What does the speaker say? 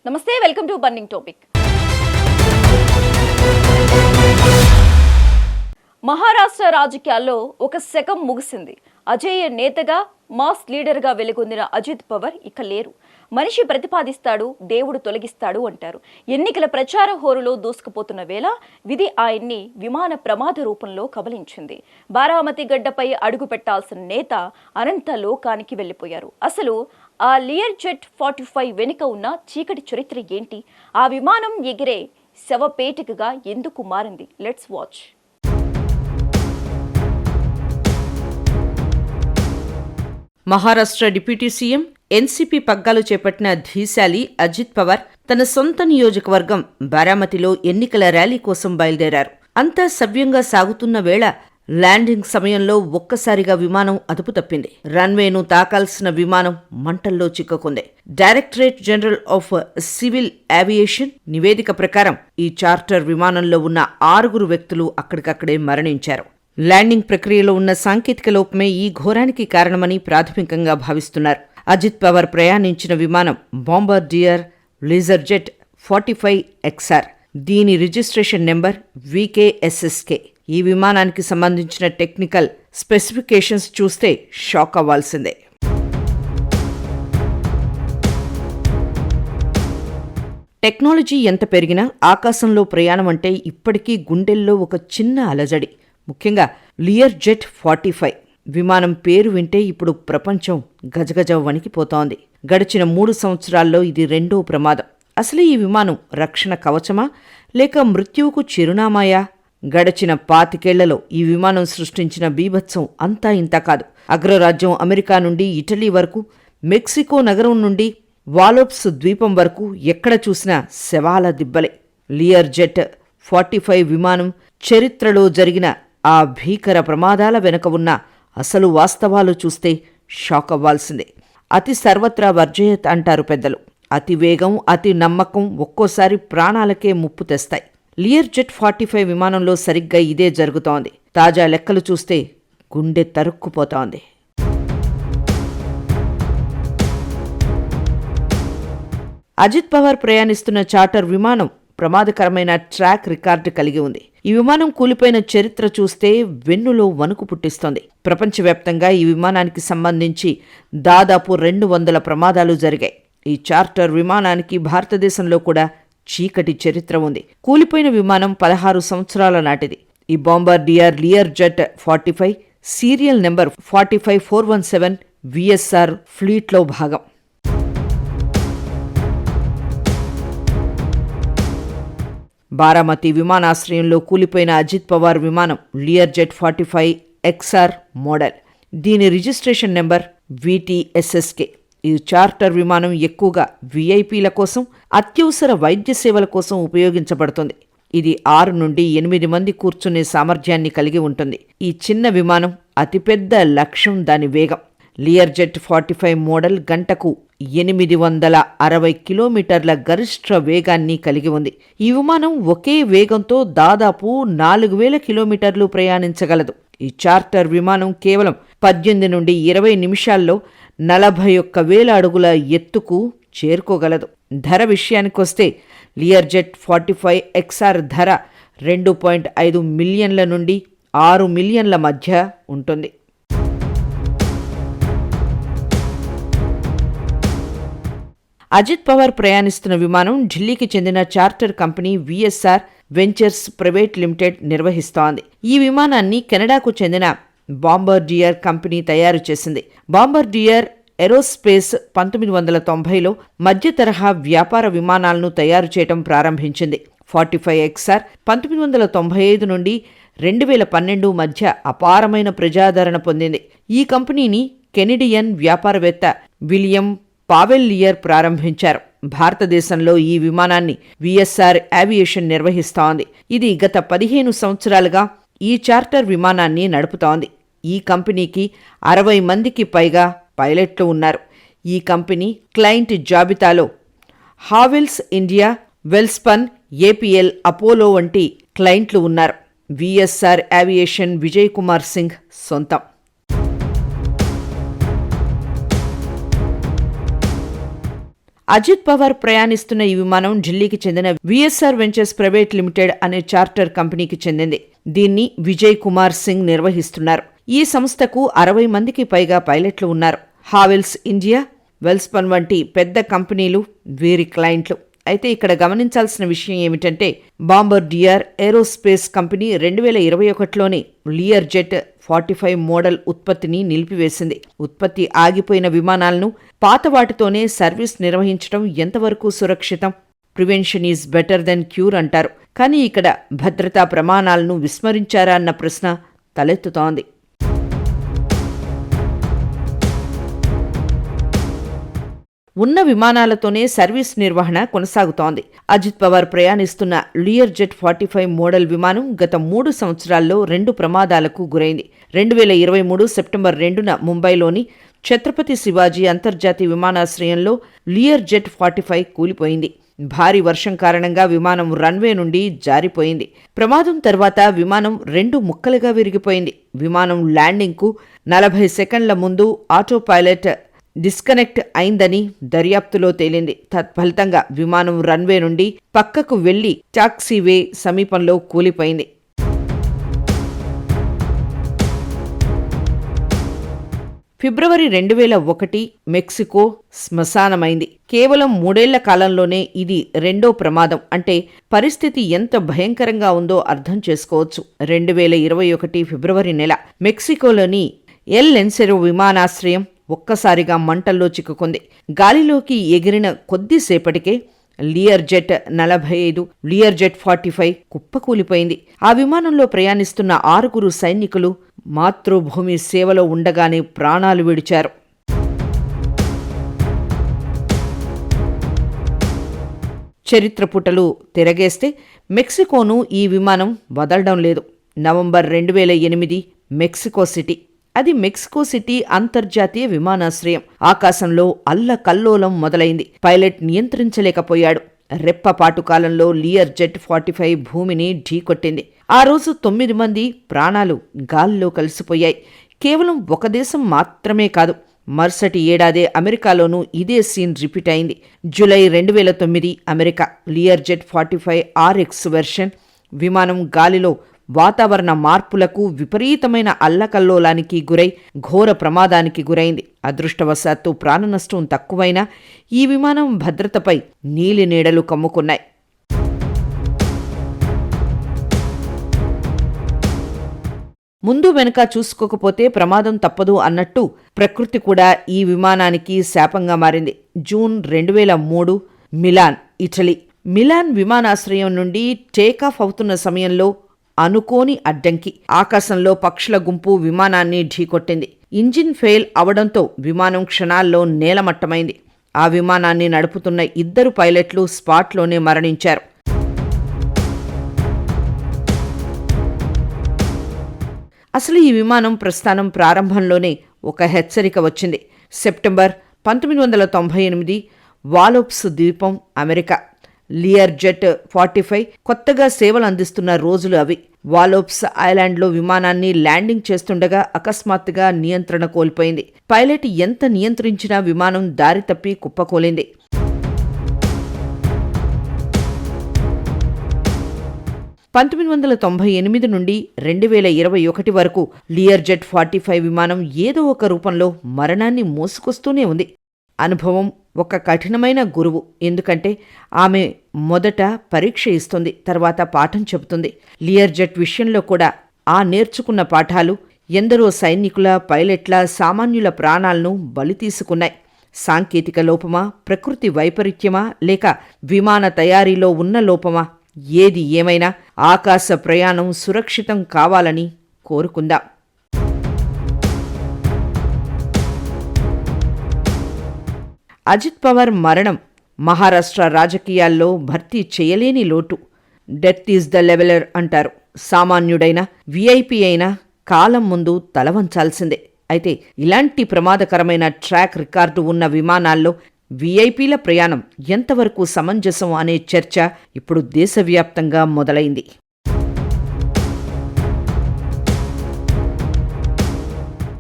నమస్తే, welcome to burning topic. Maharashtra రాజకీయాల్లో ఒక శకం ముగిసింది. అజేయ నేతగా, మాస్ లీడర్గా వెలుగొందిన అజిత్ పవార్ ఇక లేరు. మనిషి ప్రతిపాదిస్తాడు, దేవుడు తొలగిస్తాడు అంటారు. ఎన్నికల ప్రచార హోరులో దూసుకుపోతున్న వేళ విధి ఆయన్ని విమాన ప్రమాద రూపంలో కబలించింది. బారామతి గడ్డపై అడుగు పెట్టాల్సిన నేత అనంత లోకానికి వెళ్లిపోయారు. అసలు ఆ లియర్ జెట్ 45 వెనుక ఉన్న చీకటి చరిత్ర ఏంటి? ఆ విమానం ఎగిరే శవపేటికగా ఎందుకు మారింది? Let's watch. Maharashtra deputy CM, NCP పగ్గాలు చేపట్టిన ధీశాలి అజిత్ పవార్ తన సొంత నియోజకవర్గం బారామతిలో ఎన్నికల ర్యాలీ కోసం బయలుదేరారు. అంతా సవ్యంగా సాగుతున్న వేళ ల్యాండింగ్ సమయంలో ఒక్కసారిగా విమానం అదుపు తప్పింది. రన్వేను తాకాల్సిన విమానం మంటల్లో చిక్కుకుంది. Directorate general of civil aviation నివేదిక ప్రకారం ఈ చార్టర్ విమానంలో ఉన్న 6 వ్యక్తులు అక్కడికక్కడే మరణించారు. ల్యాండింగ్ ప్రక్రియలో ఉన్న సాంకేతిక లోపమే ఈ ఘోరానికి కారణమని ప్రాథమికంగా భావిస్తున్నారు. అజిత్ పవార్ ప్రయాణించిన విమానం బాంబార్డియర్ లీజర్జెట్ 45XR. దీని రిజిస్ట్రేషన్ నెంబర్ VKSSK. ఈ విమానానికి సంబంధించిన టెక్నికల్ స్పెసిఫికేషన్స్ చూస్తే షాక్ అవ్వాల్సిందే. టెక్నాలజీ ఎంత పెరిగినా ఆకాశంలో ప్రయాణం అంటే ఇప్పటికీ గుండెల్లో ఒక చిన్న అలజడి. ముఖ్యంగా లియర్ జెట్ 45 విమానం పేరు వింటే ఇప్పుడు ప్రపంచం గజగజ వణికిపోతోంది. గడిచిన 3 సంవత్సరాల్లో ఇది 2వ ప్రమాదం. అసలు ఈ విమానం రక్షణ కవచమా లేక మృత్యువుకు చిరునామాయా? గడిచిన 25 ఏళ్లలో ఈ విమానం సృష్టించిన బీభత్సం అంతా ఇంతా కాదు. అగ్రరాజ్యం అమెరికా నుండి ఇటలీ వరకు, మెక్సికో నగరం నుండి వాలోప్స్ ద్వీపం వరకు ఎక్కడ చూసినా శవాల దిబ్బలే. లియర్ జెట్ 45 విమానం చరిత్రలో జరిగిన ఆ భీకర ప్రమాదాల వెనుక ఉన్న అసలు వాస్తవాలు చూస్తే షాక్ అవ్వాల్సిందే. అతి సర్వత్రా వర్జయత్ అంటారు పెద్దలు. అతి వేగం, అతి నమ్మకం ఒక్కోసారి ప్రాణాలకే ముప్పు తెస్తాయి. లియర్ జెట్ 45 విమానంలో సరిగ్గా ఇదే జరుగుతోంది. తాజా లెక్కలు చూస్తే గుండె తరుక్కుపోతోంది. అజిత్ పవార్ ప్రయాణిస్తున్న చార్టర్ విమానం ప్రమాదకరమైన ట్రాక్ రికార్డు కలిగి ఉంది. ఈ విమానం కూలిపోయిన చరిత్ర చూస్తే వెన్నులో వణుకు పుట్టిస్తోంది. ప్రపంచవ్యాప్తంగా ఈ విమానానికి సంబంధించి దాదాపు 200 ప్రమాదాలు జరిగాయి. ఈ చార్టర్ విమానానికి భారతదేశంలో కూడా చీకటి చరిత్ర ఉంది. కూలిపోయిన విమానం 16 సంవత్సరాల నాటిది. ఈ Bombardier Learjet 45 serial number 45417 VSR ఫ్లీట్లో భాగం. బారామతి విమానాశ్రయంలో కూలిపోయిన అజిత్ పవార్ విమానం లియర్ జెట్ 45XR మోడల్. దీని రిజిస్ట్రేషన్ నెంబర్ VTSSK. ఈ చార్టర్ విమానం ఎక్కువగా VIPల కోసం, అత్యవసర వైద్య సేవల కోసం ఉపయోగించబడుతుంది. ఇది 6 నుండి 8 మంది కూర్చునే సామర్థ్యాన్ని కలిగి ఉంటుంది. ఈ చిన్న విమానం అతిపెద్ద లక్ష్యం దాని వేగం. లియర్ జెట్ 45 మోడల్ గంటకు 860 కిలోమీటర్ల గరిష్ట వేగాన్ని కలిగి ఉంది. ఈ విమానం ఒకే వేగంతో దాదాపు 4000 కిలోమీటర్లు ప్రయాణించగలదు. ఈ చార్టర్ విమానం కేవలం 18 నుండి 20 నిమిషాల్లో 41,000 అడుగుల ఎత్తుకు చేరుకోగలదు. ధర విషయానికొస్తే లియర్ జెట్ 45XR ధర 2.5 మిలియన్ల నుండి 6 మిలియన్ల మధ్య ఉంటుంది. అజిత్ పవార్ ప్రయాణిస్తున్న విమానం ఢిల్లీకి చెందిన charter company VSR ventures private limited నిర్వహిస్తోంది. ఈ విమానాన్ని కెనడాకు చెందిన బాంబార్డియర్ కంపెనీ తయారు చేసింది. బాంబార్డియర్ ఏరోస్పేస్ 1990లో మధ్య తరహా వ్యాపార విమానాలను తయారు చేయడం ప్రారంభించింది. 45XR 1995 నుండి 2012 మధ్య అపారమైన ప్రజాదరణ పొందింది. ఈ కంపెనీని కెనడియన్ వ్యాపారవేత్త విలియం పావెల్లియర్ ప్రారంభించారు. భారతదేశంలో ఈ విమానాన్ని VSR ఏవియేషన్ నిర్వహిస్తోంది. ఇది గత 15 సంవత్సరాలుగా ఈ చార్టర్ విమానాన్ని నడుపుతోంది. ఈ కంపెనీకి 60 మందికి పైగా పైలట్లు ఉన్నారు. ఈ కంపెనీ క్లయింట్ జాబితాలో Havells India, Welspun, APL, Apollo వంటి క్లయింట్లు ఉన్నారు. VSR ఏవియేషన్ విజయ్ కుమార్ సింగ్ సొంతం. అజిత్ పవార్ ప్రయాణిస్తున్న ఈ విమానం ఢిల్లీకి చెందిన విఎస్ఆర్ వెంచర్స్ ప్రైవేట్ లిమిటెడ్ అనే చార్టర్ కంపెనీకి చెందింది. దీన్ని విజయ్ కుమార్ సింగ్ నిర్వహిస్తున్నారు. ఈ సంస్థకు 60 మందికి పైగా పైలట్లు ఉన్నారు. హావెల్స్ ఇండియా, వెల్స్పన్ వంటి పెద్ద కంపెనీలు వీరి క్లయింట్లు. అయితే ఇక్కడ గమనించాల్సిన విషయం ఏమిటంటే బాంబర్డియర్ ఏరోస్పేస్ కంపెనీ 2021లోనే లియర్ జెట్ 45 మోడల్ ఉత్పత్తిని నిలిపివేసింది. ఉత్పత్తి ఆగిపోయిన విమానాలను పాత వాటితోనే సర్వీస్ నిర్వహించడం ఎంతవరకు సురక్షితం? Prevention is better than cure అంటారు. కానీ ఇక్కడ భద్రతా ప్రమాణాలను విస్మరించారా అన్న ప్రశ్న తలెత్తుతోంది. ఉన్న విమానాలతోనే సర్వీస్ నిర్వహణ కొనసాగుతోంది. అజిత్ పవార్ ప్రయాణిస్తున్న లియర్ జెట్ 45 మోడల్ విమానం గత 3 సంవత్సరాల్లో 2 ప్రమాదాలకు గురైంది. 2023 సెప్టెంబర్ 2న ముంబైలోని ఛత్రపతి శివాజీ అంతర్జాతీయ విమానాశ్రయంలో లియర్ జెట్ 45 కూలిపోయింది. భారీ వర్షం కారణంగా విమానం రన్వే నుండి జారిపోయింది. ప్రమాదం తర్వాత విమానం 2 ముక్కలుగా విరిగిపోయింది. విమానం ల్యాండింగ్కు 40 సెకండ్ల ముందు ఆటో పైలట్ డిస్కనెక్ట్ అయిందని దర్యాప్తులో తేలింది. తత్ఫలితంగా విమానం రన్వే నుండి పక్కకు వెళ్లి టాక్సీవే సమీపంలో కూలిపోయింది. ఫిబ్రవరి 2001 మెక్సికో శ్మశానమైంది. కేవలం 3 ఏళ్ల కాలంలోనే ఇది 2వ ప్రమాదం. అంటే పరిస్థితి ఎంత భయంకరంగా ఉందో అర్థం చేసుకోవచ్చు. 2021 ఫిబ్రవరి నెల మెక్సికోలోని ఎల్ లెన్సెరో విమానాశ్రయం ఒక్కసారిగా మంటల్లో చిక్కుకుంది. గాలిలోకి ఎగిరిన కొద్దిసేపటికే లియర్ జెట్ 45, లియర్ జెట్ 45 కుప్పకూలిపోయింది. ఆ విమానంలో ప్రయాణిస్తున్న 6 సైనికులు మాతృభూమి సేవలో ఉండగానే ప్రాణాలు విడిచారు. చరిత్ర పుటలు తిరగేస్తే మెక్సికోను ఈ విమానం వదలడం లేదు. November 2008 Mexico city. అది మెక్సికో సిటీ అంతర్జాతీయ విమానాశ్రయం. ఆకాశంలో అల్లకల్లోలం మొదలైంది. పైలట్ నియంత్రించలేకపోయాడు. రెప్పపాటు కాలంలో లియర్ జెట్ 45 భూమిని ఢీకొట్టింది. ఆ రోజు 9 మంది ప్రాణాలు గాల్లో కలిసిపోయాయి. కేవలం ఒక దేశం మాత్రమే కాదు, మరుసటి ఏడాదే అమెరికాలోనూ ఇదే సీన్ రిపీట్ అయింది. July 2009 America Lear jet 45 RX version విమానం గాలిలో వాతావరణ మార్పులకు విపరీతమైన అల్లకల్లోలానికి గురై ఘోర ప్రమాదానికి గురైంది. అదృష్టవశాత్తు ప్రాణనష్టం తక్కువైనా ఈ విమానం భద్రతపై నీలి నీడలు కమ్ముకున్నాయి. ముందు వెనుక చూసుకోకపోతే ప్రమాదం తప్పదు అన్నట్టు ప్రకృతి కూడా ఈ విమానానికి శాపంగా మారింది. June 2003 melon, Italy. మిలాన్ విమానాశ్రయం నుండి టేకాఫ్ అవుతున్న సమయంలో అనుకోని అడ్డంకి. ఆకాశంలో పక్షుల గుంపు విమానాన్ని ఢీకొట్టింది. ఇంజిన్ ఫెయిల్ అవడంతో విమానం క్షణాల్లో నేలమట్టమైంది. ఆ విమానాన్ని నడుపుతున్న 2 పైలట్లు స్పాట్లోనే మరణించారు. అసలు ఈ విమానం ప్రస్థానం ప్రారంభంలోనే ఒక హెచ్చరిక వచ్చింది. సెప్టెంబర్ 1998 వాలోప్స్ ద్వీపం, అమెరికా. లియర్ జెట్ 45 కొత్తగా సేవలు అందిస్తున్న రోజులు అవి. వాలోప్స్ ఐలాండ్లో విమానాన్ని ల్యాండింగ్ చేస్తుండగా అకస్మాత్తుగా నియంత్రణ కోల్పోయింది. పైలట్ ఎంత నియంత్రించినా విమానం దారి తప్పి కుప్పకూలింది. 1998 నుండి 2021 వరకు లియర్ జెట్ 45 విమానం ఏదో ఒక రూపంలో మరణాన్ని మోసుకొస్తూనే ఉంది. అనుభవం ఒక కఠినమైన గురువు. ఎందుకంటే ఆమె మొదట పరీక్ష ఇస్తుంది, తర్వాత పాఠం చెబుతుంది. లియర్ జెట్ విషయంలో కూడా ఆ నేర్చుకున్న పాఠాలు ఎందరో సైనికుల, పైలట్ల, సామాన్యుల ప్రాణాలను బలి తీసుకున్నాయి. సాంకేతిక లోపమా, ప్రకృతి వైపరీత్యమా, లేక విమాన తయారీలో ఉన్న లోపమా? ఏది ఏమైనా ఆకాశ ప్రయాణం సురక్షితం కావాలని కోరుకుందాం. అజిత్ పవార్ మరణం మహారాష్ట్ర రాజకీయాల్లో భర్తీ చేయలేని లోటు. డెత్ ఈజ్ ద లెవెలర్ అంటారు. సామాన్యుడైన, విఐపి అయినా కాలం ముందు తలవంచాల్సిందే. అయితే ఇలాంటి ప్రమాదకరమైన ట్రాక్ రికార్డు ఉన్న విమానాల్లో విఐపీల ప్రయాణం ఎంతవరకు సమంజసం అనే చర్చ ఇప్పుడు దేశవ్యాప్తంగా మొదలైంది.